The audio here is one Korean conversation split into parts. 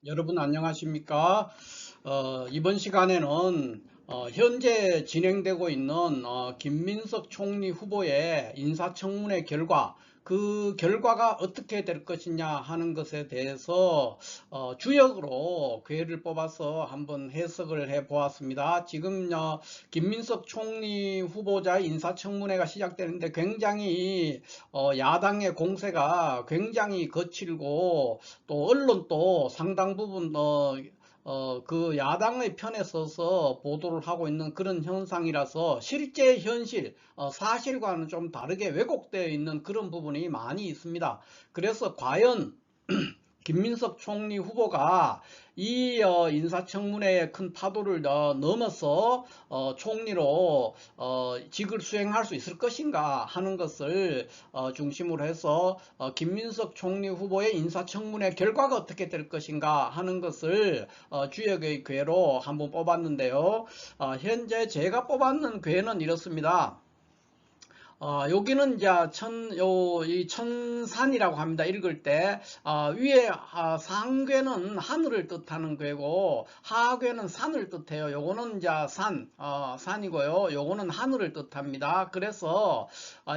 여러분 안녕하십니까? 이번 시간에는 현재 진행되고 있는 김민석 총리 후보의 인사청문회 결과, 그 결과가 어떻게 될 것이냐 하는 것에 대해서 주역으로 괴를 뽑아서 한번 해석을 해 보았습니다. 지금 김민석 총리 후보자의 인사청문회가 시작되는데 굉장히 야당의 공세가 굉장히 거칠고, 또 언론도 상당 부분 그 야당의 편에 서서 보도를 하고 있는 그런 현상이라서 실제 현실, 사실과는 좀 다르게 왜곡되어 있는 그런 부분이 많이 있습니다. 그래서 과연 김민석 총리 후보가 이 인사청문회의 큰 파도를 넘어서 총리로 직을 수행할 수 있을 것인가 하는 것을 중심으로 해서 김민석 총리 후보의 인사청문회 결과가 어떻게 될 것인가 하는 것을 주역의 궤로 한번 뽑았는데요. 현재 제가 뽑았는 궤는 이렇습니다. 여기는 이제 이 천산이라고 합니다. 읽을 때, 위에, 상괴는 하늘을 뜻하는 괴고, 하괴는 산을 뜻해요. 요거는 이제 산이고요. 요거는 하늘을 뜻합니다. 그래서,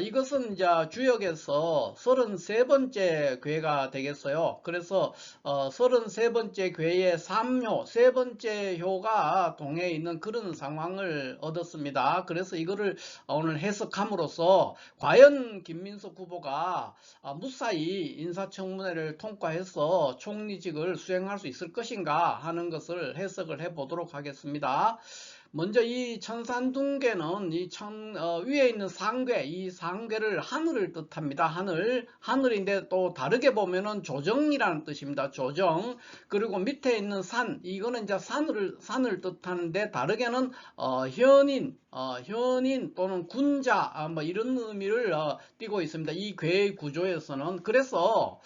이것은 이제 주역에서 33번째 괴가 되겠어요. 그래서, 33번째 괴의 3효, 세 번째 효가 동해 있는 그런 상황을 얻었습니다. 그래서 이거를 오늘 해석함으로써 과연 김민석 후보가 무사히 인사청문회를 통과해서 총리직을 수행할 수 있을 것인가 하는 것을 해석을 해 보도록 하겠습니다. 먼저 이 천산둥계는 위에 있는 상괴, 이 상괴를 하늘을 뜻합니다. 하늘인데 또 다르게 보면은 조정이라는 뜻입니다. 조정. 그리고 밑에 있는 산, 이거는 이제 산을 뜻하는데 다르게는 현인 또는 군자, 뭐 이런 의미를 띠고 있습니다. 이 괴의 구조에서는. 그래서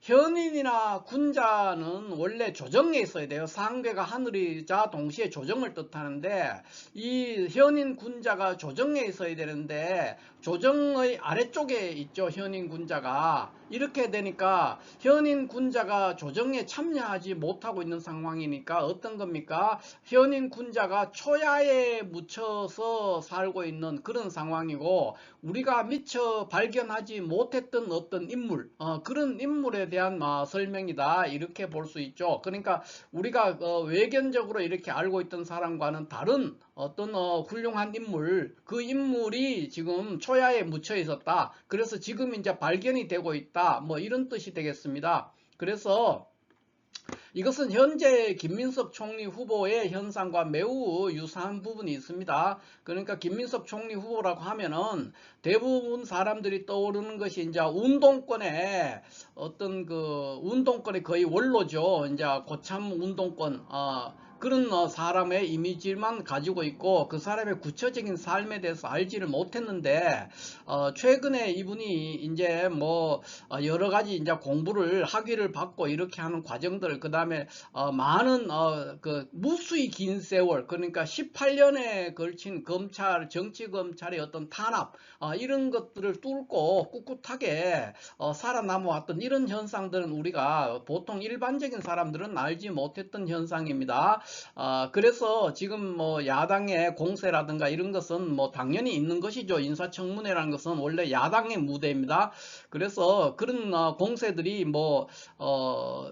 현인이나 군자는 원래 조정에 있어야 돼요. 상괴가 하늘이자 동시에 조정을 뜻하는데, 이 현인 군자가 조정에 있어야 되는데 조정의 아래쪽에 있죠. 현인 군자가. 이렇게 되니까 현인 군자가 조정에 참여하지 못하고 있는 상황이니까 어떤 겁니까? 현인 군자가 초야에 묻혀서 살고 있는 그런 상황이고, 우리가 미처 발견하지 못했던 어떤 인물, 그런 인물에 대한 설명이다, 이렇게 볼 수 있죠. 그러니까 우리가 외견적으로 이렇게 알고 있던 사람과는 다른 어떤 훌륭한 인물, 그 인물이 지금 초야에 묻혀 있었다. 그래서 지금 이제 발견이 되고 있다. 뭐 이런 뜻이 되겠습니다. 그래서 이것은 현재 김민석 총리 후보의 현상과 매우 유사한 부분이 있습니다. 그러니까 김민석 총리 후보라고 하면은 대부분 사람들이 떠오르는 것이 이제 운동권의 어떤 그 운동권의 거의 원로죠. 이제 고참 운동권, 그런 사람의 이미지만 가지고 있고 그 사람의 구체적인 삶에 대해서 알지를 못했는데, 최근에 이분이 이제 뭐 여러 가지 이제 공부를 학위를 받고 이렇게 하는 과정들, 그 다음에 많은 그 무수히 긴 세월, 그러니까 18년에 걸친 정치 검찰의 어떤 탄압, 이런 것들을 뚫고 꿋꿋하게 살아남아왔던 이런 현상들은 우리가 보통 일반적인 사람들은 알지 못했던 현상입니다. 그래서 지금 뭐 야당의 공세라든가 이런 것은 뭐 당연히 있는 것이죠. 인사청문회라는 것은 원래 야당의 무대입니다. 그래서 그런 공세들이 뭐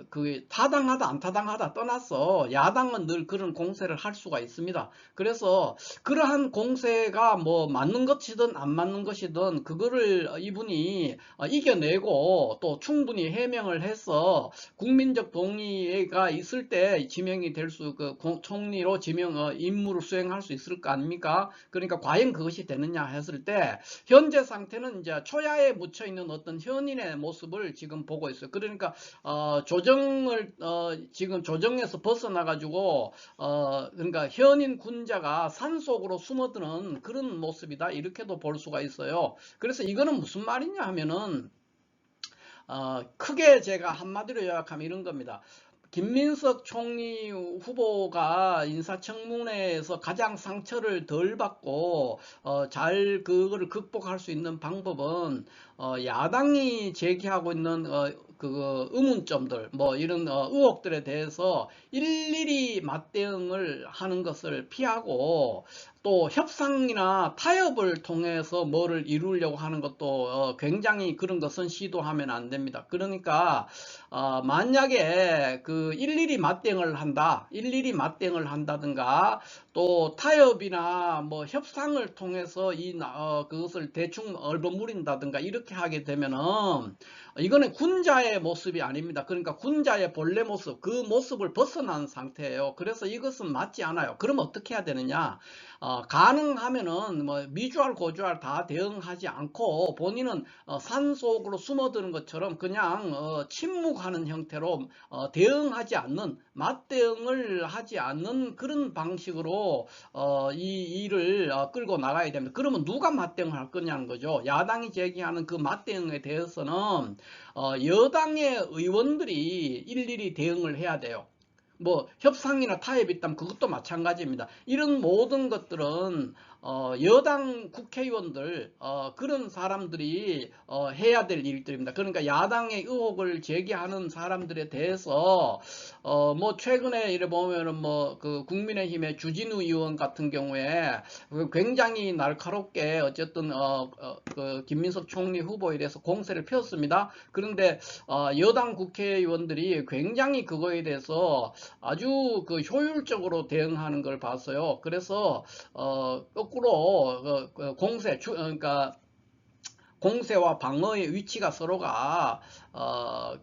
그 타당하다 안 타당하다 떠나서 야당은 늘 그런 공세를 할 수가 있습니다. 그래서 그러한 공세가 뭐 맞는 것이든 안 맞는 것이든 그거를 이분이 이겨내고 또 충분히 해명을 해서 국민적 동의가 있을 때 지명이 될 총리로 임무를 수행할 수 있을 거 아닙니까? 그러니까 과연 그것이 되느냐 했을 때 현재 상태는 이제 초야에 묻혀 있는 어떤 현인의 모습을 지금 보고 있어요. 그러니까 조정을 지금 조정에서 벗어나 가지고 그러니까 현인 군자가 산속으로 숨어드는 그런 모습이다, 이렇게도 볼 수가 있어요. 그래서 이거는 무슨 말이냐 하면은 크게 제가 한마디로 요약하면 이런 겁니다. 김민석 총리 후보가 인사청문회에서 가장 상처를 덜 받고 잘 그거를 극복할 수 있는 방법은 야당이 제기하고 있는 그 의문점들 뭐 이런 의혹들에 대해서 일일이 맞대응을 하는 것을 피하고 또 협상이나 타협을 통해서 뭐를 이루려고 하는 것도 굉장히 그런 것은 시도하면 안 됩니다. 그러니까 만약에 그 일일이 맞대응을 한다든가 또 타협이나 뭐 협상을 통해서 그것을 대충 얼버무린다든가 이렇게 하게 되면은 이거는 군자의 모습이 아닙니다. 그러니까 군자의 본래 모습, 그 모습을 벗어난 상태예요. 그래서 이것은 맞지 않아요. 그럼 어떻게 해야 되느냐? 가능하면은 뭐 미주알 고주알 다 대응하지 않고 본인은 산속으로 숨어드는 것처럼 그냥 침묵하는 형태로 대응하지 않는, 맞대응을 하지 않는 그런 방식으로 이 일을 끌고 나가야 됩니다. 그러면 누가 맞대응을 할 거냐는 거죠. 야당이 제기하는 그 맞대응에 대해서는 여당의 의원들이 일일이 대응을 해야 돼요. 뭐 협상이나 타협이 있다면 그것도 마찬가지입니다. 이런 모든 것들은 여당 국회의원들 그런 사람들이 해야 될 일들입니다. 그러니까 야당의 의혹을 제기하는 사람들에 대해서 뭐 최근에 이래 보면은 뭐 그 국민의힘의 주진우 의원 같은 경우에 굉장히 날카롭게 어쨌든 그 김민석 총리 후보에 대해서 공세를 폈습니다. 그런데 여당 국회의원들이 굉장히 그거에 대해서 아주 그 효율적으로 대응하는 걸 봤어요. 그래서 거꾸로 그러니까 공세와 방어의 위치가 서로가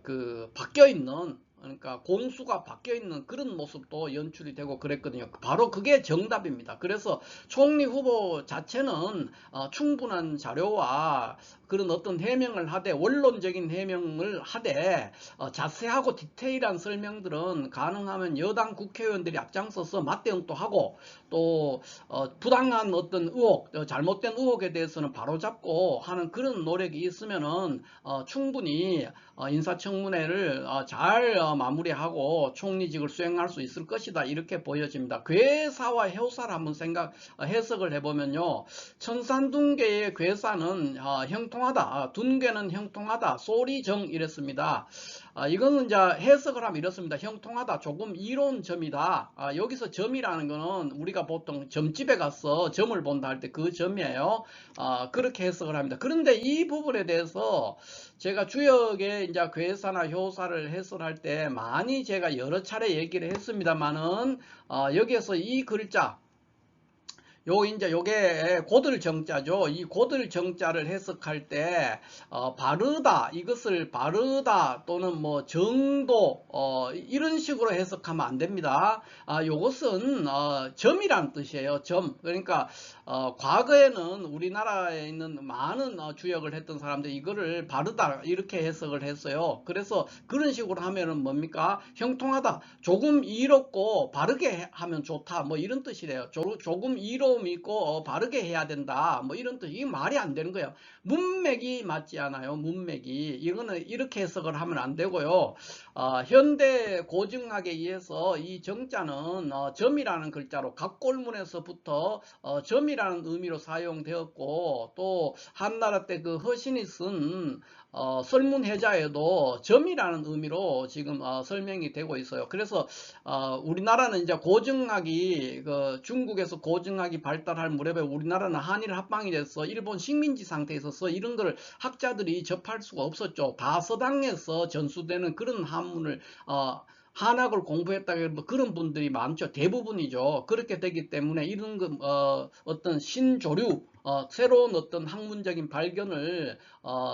그 바뀌어 있는, 그러니까 공수가 바뀌어 있는 그런 모습도 연출이 되고 그랬거든요. 바로 그게 정답입니다. 그래서 총리 후보 자체는 충분한 자료와 그런 어떤 해명을 하되, 원론적인 해명을 하되 자세하고 디테일한 설명들은 가능하면 여당 국회의원들이 앞장서서 맞대응도 하고 또 부당한 어떤 의혹, 잘못된 의혹에 대해서는 바로잡고 하는 그런 노력이 있으면은 충분히 인사청문회를 잘 마무리하고 총리직을 수행할 수 있을 것이다, 이렇게 보여집니다. 괴사와 효사를 한번 해석을 해보면요, 천산둔계의 괴사는 형통하다, 둔계는 형통하다, 소리정 이랬습니다. 이거는 이제 해석을 하면 이렇습니다. 형통하다, 조금 이로운 점이다. 여기서 점이라는 거는 우리가 보통 점집에 가서 점을 본다 할 때 그 점이에요. 그렇게 해석을 합니다. 그런데 이 부분에 대해서 제가 주역의 이제 괴사나 효사를 해설할 때 많이 제가 여러 차례 얘기를 했습니다만은 여기에서 이 글자, 요게 고들 정자죠. 이 고들 정자를 해석할 때 바르다, 이것을 바르다 또는 뭐 정도 이런 식으로 해석하면 안 됩니다. 요것은 점이란 뜻이에요. 점. 그러니까 과거에는 우리나라에 있는 많은 주역을 했던 사람들이 이거를 바르다 이렇게 해석을 했어요. 그래서 그런 식으로 하면은 뭡니까? 형통하다, 조금 이롭고 바르게 하면 좋다, 뭐 이런 뜻이래요. 조금 이로움이 있고 바르게 해야 된다, 뭐 이런 뜻. 이게 말이 안 되는 거예요. 문맥이 맞지 않아요. 문맥이. 이거는 이렇게 해석을 하면 안 되고요. 현대 고증학에 의해서 이 정자는 점이라는 글자로 각골문에서부터 점이라는 의미로 사용되었고, 또 한나라 때 그 허신이 쓴 설문해자에도 점이라는 의미로 지금 설명이 되고 있어요. 그래서 우리나라는 이제 고증학이 중국에서 고증학이 발달할 무렵에 우리나라는 한일 합방이 돼서 일본 식민지 상태에 있어서 이런 걸 학자들이 접할 수가 없었죠. 다 서당에서 전수되는 그런 한문을 한학을 공부했다고 그런 분들이 많죠. 대부분이죠. 그렇게 되기 때문에 이런 어떤 신조류, 새로운 어떤 학문적인 발견을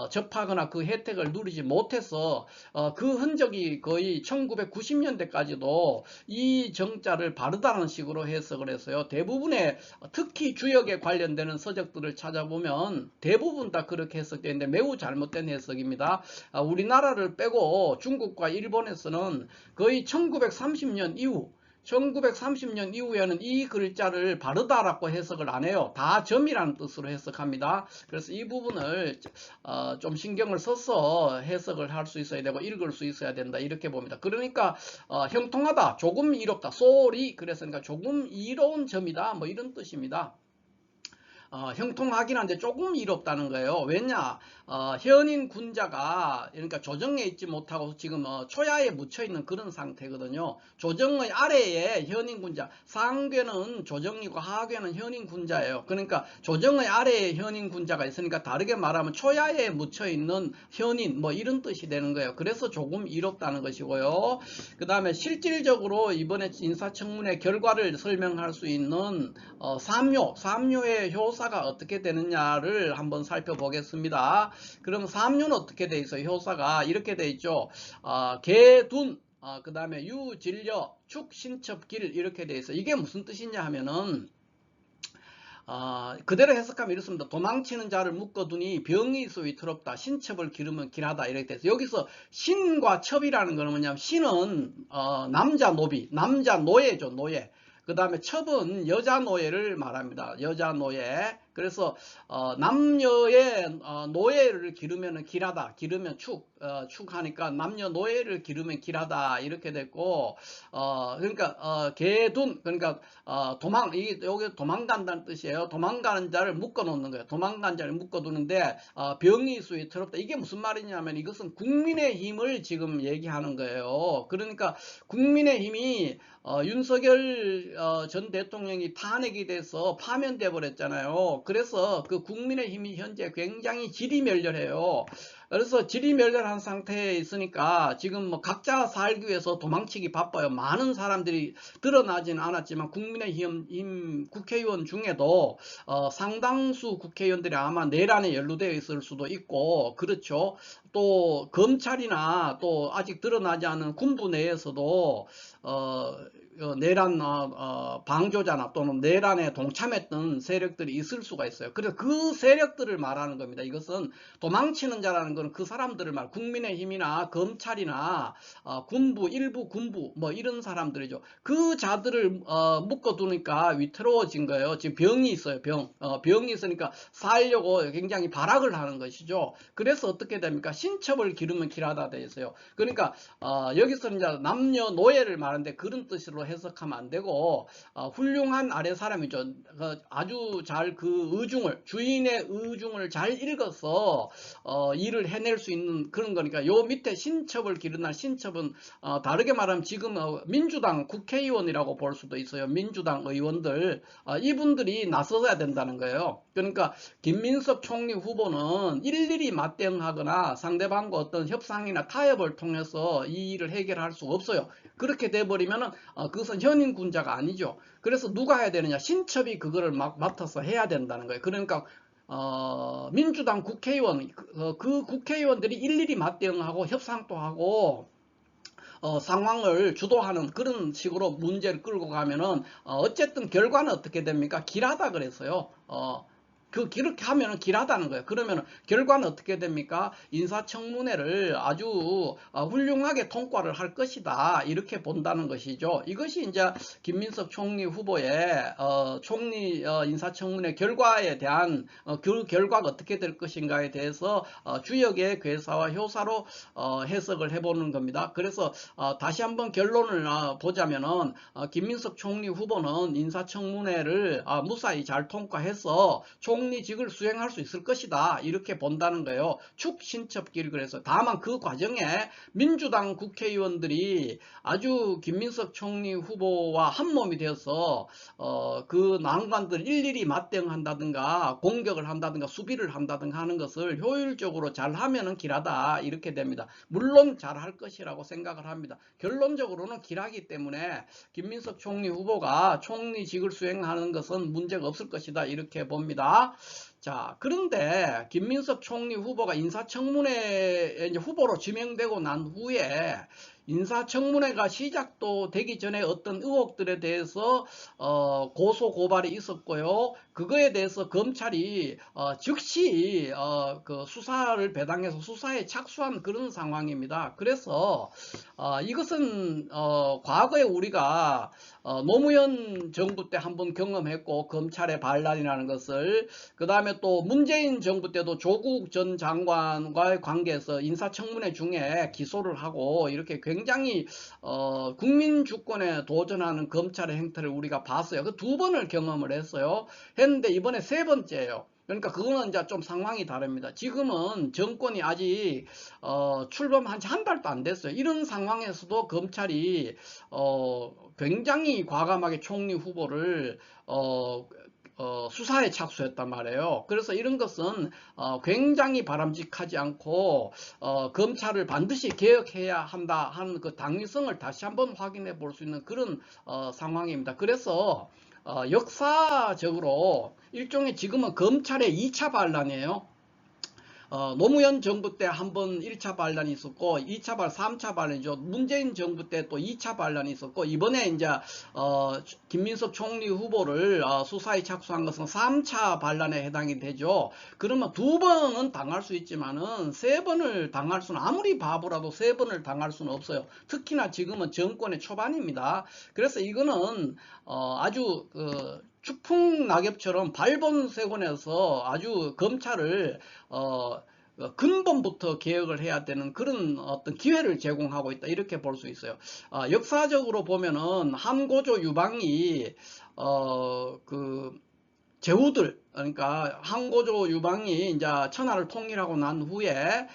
접하거나 그 혜택을 누리지 못해서 그 흔적이 거의 1990년대까지도 이 정자를 바르다는 식으로 해석을 했어요. 대부분의 특히 주역에 관련되는 서적들을 찾아보면 대부분 다 그렇게 해석되는데 매우 잘못된 해석입니다. 우리나라를 빼고 중국과 일본에서는 거의 1930년 이후에는 이 글자를 바르다라고 해석을 안 해요. 다 점이라는 뜻으로 해석합니다. 그래서 이 부분을 좀 신경을 써서 해석을 할 수 있어야 되고 읽을 수 있어야 된다, 이렇게 봅니다. 그러니까 형통하다, 조금 이롭다, 소리, 그랬으니까 조금 이로운 점이다, 뭐 이런 뜻입니다. 형통하긴 한데 조금 이롭다는 거예요. 왜냐? 현인 군자가 그러니까 조정에 있지 못하고 지금 초야에 묻혀 있는 그런 상태거든요. 조정의 아래에 현인 군자, 상괴는 조정이고 하괴는 현인 군자예요. 그러니까 조정의 아래에 현인 군자가 있으니까 다르게 말하면 초야에 묻혀 있는 현인 뭐 이런 뜻이 되는 거예요. 그래서 조금 이롭다는 것이고요. 그 다음에 실질적으로 이번에 인사청문회 결과를 설명할 수 있는 삼요의 효사가 어떻게 되느냐를 한번 살펴보겠습니다. 그럼 삼요는 어떻게 돼 있어요? 효사가 이렇게 돼 있죠. 개둔, 그 다음에 유진려, 축신첩길 이렇게 돼 있어요. 이게 무슨 뜻이냐 하면은 그대로 해석하면 이렇습니다. 도망치는 자를 묶어두니 병이 있어 위태롭다. 신첩을 기르면 길하다. 이렇게 돼서 여기서 신과 첩이라는 거는 뭐냐면 신은 남자 노비, 남자 노예죠. 노예. 그 다음에 첩은 여자 노예를 말합니다. 여자 노예. 그래서 남녀의 노예를 기르면 길하다. 기르면 축하니까 남녀 노예를 기르면 길하다. 이렇게 됐고 그러니까 개둔 그러니까 여기 도망간다는 뜻이에요. 도망가는 자를 묶어 놓는 거예요. 도망간 자를 묶어 두는데 병이 수위태롭다. 이게 무슨 말이냐면 이것은 국민의힘을 지금 얘기하는 거예요. 그러니까 국민의힘이 윤석열 전 대통령이 탄핵이 돼서 파면돼 버렸잖아요. 그래서 그 국민의힘이 현재 굉장히 지리멸렬해요. 그래서 지리멸렬한 상태에 있으니까 지금 뭐 각자 살기 위해서 도망치기 바빠요. 많은 사람들이 드러나지는 않았지만 국민의힘 국회의원 중에도 상당수 국회의원들이 아마 내란에 연루되어 있을 수도 있고 그렇죠. 또 검찰이나 또 아직 드러나지 않은 군부 내에서도 내란 방조자나 또는 내란에 동참했던 세력들이 있을 수가 있어요. 그래서 그 세력들을 말하는 겁니다. 이것은 도망치는 자라는 것은 그 사람들을 국민의힘이나 검찰이나 군부, 일부 군부 뭐 이런 사람들이죠. 그 자들을 묶어두니까 위태로워진 거예요. 지금 병이 있어요. 병이 있으니까 살려고 굉장히 발악을 하는 것이죠. 그래서 어떻게 됩니까? 신첩을 기르면 길하다 되어 있어요. 그러니까 여기서는 이제 남녀 노예를 말하는데 그런 뜻으로 해석하면 안 되고 훌륭한 아래 사람이죠. 아주 잘 그 의중을 주인의 의중을 잘 읽어서 일을 해낼 수 있는 그런 거니까 요 밑에 신첩을 기르는 신첩은 다르게 말하면 지금 민주당 국회의원이라고 볼 수도 있어요. 민주당 의원들 이분들이 나서야 된다는 거예요. 그러니까 김민석 총리 후보는 일일이 맞대응하거나 상대방과 어떤 협상이나 타협을 통해서 이 일을 해결할 수가 없어요. 그렇게 돼버리면 그것은 현인 군자가 아니죠. 그래서 누가 해야 되느냐? 신첩이 그거를 맡아서 해야 된다는 거예요. 그러니까 민주당 국회의원 그 국회의원들이 일일이 맞대응하고 협상도 하고 상황을 주도하는 그런 식으로 문제를 끌고 가면은 어쨌든 결과는 어떻게 됩니까? 길하다 그랬어요. 그렇게 하면은 길하다는 거예요. 그러면 결과는 어떻게 됩니까? 인사청문회를 아주 훌륭하게 통과를 할 것이다. 이렇게 본다는 것이죠. 이것이 이제 김민석 총리 후보의 총리 인사청문회 결과에 대한 그 결과가 어떻게 될 것인가에 대해서 주역의 괴사와 효사로 해석을 해보는 겁니다. 그래서 다시 한번 결론을 보자면은 김민석 총리 후보는 인사청문회를 무사히 잘 통과해서 총리직을 수행할 수 있을 것이다. 이렇게 본다는 거예요. 축신첩길 그래서 다만 그 과정에 민주당 국회의원들이 아주 김민석 총리 후보와 한몸이 되어서 그 난관들 일일이 맞대응한다든가 공격을 한다든가 수비를 한다든가 하는 것을 효율적으로 잘 하면은 길하다. 이렇게 됩니다. 물론 잘 할 것이라고 생각을 합니다. 결론적으로는 길하기 때문에 김민석 총리 후보가 총리직을 수행하는 것은 문제가 없을 것이다. 이렇게 봅니다. 자, 그런데 김민석 총리 후보가 인사청문회에 이제 후보로 지명되고 난 후에 인사청문회가 시작도 되기 전에 어떤 의혹들에 대해서 고소 고발이 있었고요. 그거에 대해서 검찰이 즉시 그 수사를 배당해서 수사에 착수한 그런 상황입니다. 그래서 이것은 과거에 우리가 노무현 정부 때 한번 경험했고 검찰의 반란이라는 것을 그 다음에 또 문재인 정부 때도 조국 전 장관과의 관계에서 인사청문회 중에 기소를 하고 이렇게 굉장히 국민 주권에 도전하는 검찰의 행태를 우리가 봤어요. 그 두 번을 경험을 했어요. 됐는데 이번에 세 번째예요. 그러니까 그거는 이제 좀 상황이 다릅니다. 지금은 정권이 아직 출범한 지 한 달도 안 됐어요. 이런 상황에서도 검찰이 굉장히 과감하게 총리 후보를 수사에 착수했단 말이에요. 그래서 이런 것은 굉장히 바람직하지 않고 검찰을 반드시 개혁해야 한다 하는 그 당위성을 다시 한번 확인해 볼 수 있는 그런 상황입니다. 그래서 역사적으로 일종의 지금은 검찰의 2차 반란이에요. 노무현 정부 때 한 번 1차 반란이 있었고 2차 반란, 3차 반란이죠. 문재인 정부 때 또 2차 반란이 있었고 이번에 이제 김민석 총리 후보를 수사에 착수한 것은 3차 반란에 해당이 되죠. 그러면 두 번은 당할 수 있지만은 세 번을 당할 수는 아무리 바보라도 세 번을 당할 수는 없어요. 특히나 지금은 정권의 초반입니다. 그래서 이거는 아주 추풍낙엽처럼 발본색원에서 아주 검찰을 근본부터 개혁을 해야 되는 그런 어떤 기회를 제공하고 있다 이렇게 볼 수 있어요. 역사적으로 보면은 한고조 유방이 그 제후들 그러니까 한고조 유방이 이제 천하를 통일하고 난 후에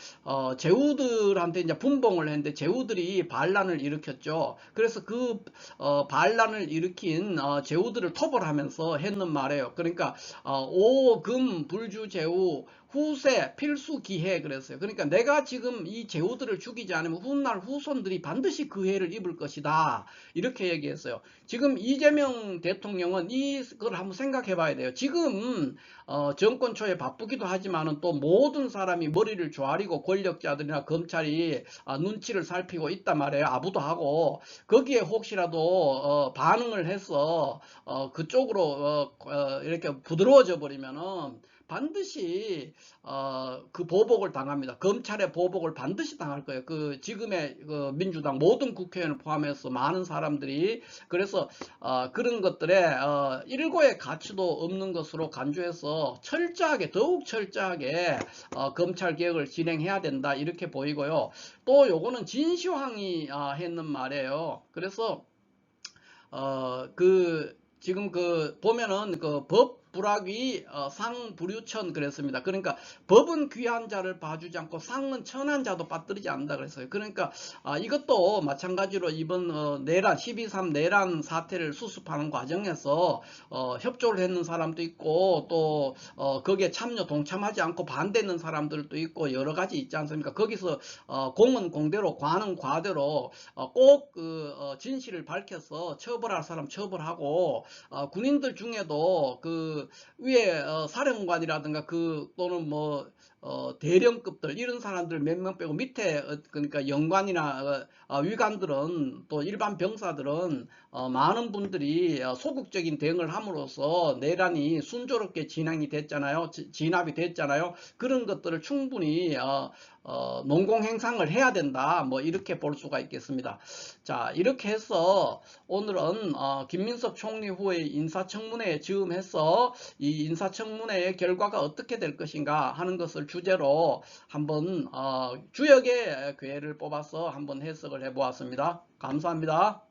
제후들한테 이제 분봉을 했는데 제후들이 반란을 일으켰죠. 그래서 그 반란을 일으킨 제후들을 토벌하면서 했는 말이에요. 그러니까 오금 불주 제후 후세 필수 기해 그랬어요. 그러니까 내가 지금 이 제후들을 죽이지 않으면 훗날 후손들이 반드시 그 해를 입을 것이다. 이렇게 얘기했어요. 지금 이재명 대통령은 이걸 한번 생각해 봐야 돼요. 지금 정권 초에 바쁘기도 하지만은 또 모든 사람이 머리를 조아리고 권력자들이나 검찰이 눈치를 살피고 있단 말이에요. 아부도 하고 거기에 혹시라도 반응을 해서 그쪽으로 이렇게 부드러워져 버리면은 반드시 그 보복을 당합니다. 검찰의 보복을 반드시 당할 거예요. 그 지금의 그 민주당 모든 국회의원을 포함해서 많은 사람들이 그래서 그런 것들에 일고의 가치도 없는 것으로 간주해서 철저하게 더욱 철저하게 검찰 개혁을 진행해야 된다 이렇게 보이고요. 또 요거는 진시황이 했는 말이에요. 그래서 지금 보면은 법 불악위 상불유천 그랬습니다. 그러니까 법은 귀한 자를 봐주지 않고 상은 천한 자도 빠뜨리지 않는다 그랬어요. 그러니까 이것도 마찬가지로 이번 내란 12.3 내란 사태를 수습하는 과정에서 협조를 했는 사람도 있고 또 거기에 참여 동참하지 않고 반대했는 사람들도 있고 여러 가지 있지 않습니까? 거기서 공은 공대로 과는 과대로 꼭 진실을 밝혀서 처벌할 사람 처벌하고 군인들 중에도 그 위에 사령관이라든가 또는 뭐 대령급들 이런 사람들 몇 명 빼고 밑에 그러니까 영관이나 위관들은 또 일반 병사들은 많은 분들이 소극적인 대응을 함으로써 내란이 순조롭게 진행이 됐잖아요. 진압이 됐잖아요. 그런 것들을 충분히 농공행상을 해야 된다. 뭐 이렇게 볼 수가 있겠습니다. 자, 이렇게 해서 오늘은 김민석 총리 후의 인사청문회에 즈음해서 이 인사청문회의 결과가 어떻게 될 것인가 하는 것을 주제로 한번 주역의 괴를 뽑아서 한번 해석을 해 보았습니다. 감사합니다.